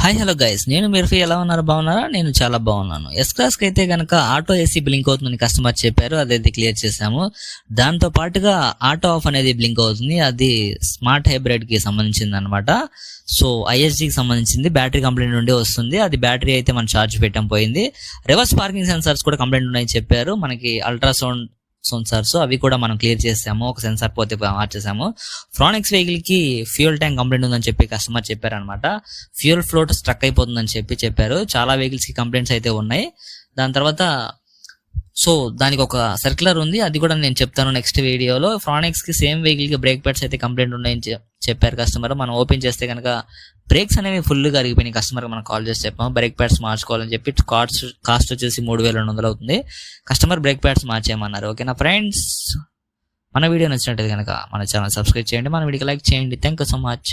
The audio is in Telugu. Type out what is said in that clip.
హాయ్ హలో గైస్, నేను మిర్ఫీ. ఎలా ఉన్నారు? బాగున్నారా? నేను చాలా బాగున్నాను. ఎస్ క్లాస్కి అయితే కనుక ఆటో ఏసీ బ్లింక్ అవుతుందని కస్టమర్ చెప్పారు, అదైతే క్లియర్ చేసాము. దాంతో పాటుగా ఆటో ఆఫ్ అనేది బ్లింక్ అవుతుంది, అది స్మార్ట్ హైబ్రిడ్ కి సంబంధించింది అనమాట. సో ఐఎస్జికి సంబంధించింది, బ్యాటరీ కంప్లైంట్ నుండి వస్తుంది. అది బ్యాటరీ అయితే మనం ఛార్జ్ పెట్టడం పోయింది. రివర్స్ పార్కింగ్ సెన్సార్స్ కూడా కంప్లైంట్ ఉన్నాయని చెప్పారు. మనకి అల్ట్రాసౌండ్ సెన్సార్స్ అవి కూడా మనం క్లియర్ చేసాము, ఒక సెన్సార్ పోతే మార్చేసాము. ఫ్రానిక్స్ వెహికల్ కి ఫ్యూయల్ ట్యాంక్ కంప్లైంట్ ఉందని చెప్పి కస్టమర్ చెప్పారనమాట. ఫ్యూయల్ ఫ్లోట్ స్ట్రక్ అయిపోతుందని చెప్పారు. చాలా వెహికల్స్ కి కంప్లైంట్స్ అయితే ఉన్నాయి. దాని తర్వాత సో దానికి ఒక సర్క్యులర్ ఉంది, అది కూడా నేను చెప్తాను నెక్స్ట్ వీడియోలో. ఫ్రానిక్స్ కి సేమ్ వెహికల్ కి బ్రేక్ ప్యాడ్స్ అయితే కంప్లైంట్ ఉన్నాయని చెప్పారు కస్టమర్. మనం ఓపెన్ చేస్తే కనుక బ్రేక్స్ అనేవి ఫుల్గా అరిగిపోయినాయి. కస్టమర్ మనం కాల్ చేసి చెప్పాము బ్రేక్ ప్యాడ్స్ మార్చుకోవాలని చెప్పి. కాస్ట్ వచ్చేసి 3200 అవుతుంది. కస్టమర్ బ్రేక్ ప్యాడ్స్ మార్చేయమన్నారు. ఓకేనా ఫ్రెండ్స్, మన వీడియో నచ్చినట్టు కనుక మన ఛానల్ సబ్స్క్రైబ్ చేయండి, మన వీడియోకి లైక్ చేయండి. Thank you so much.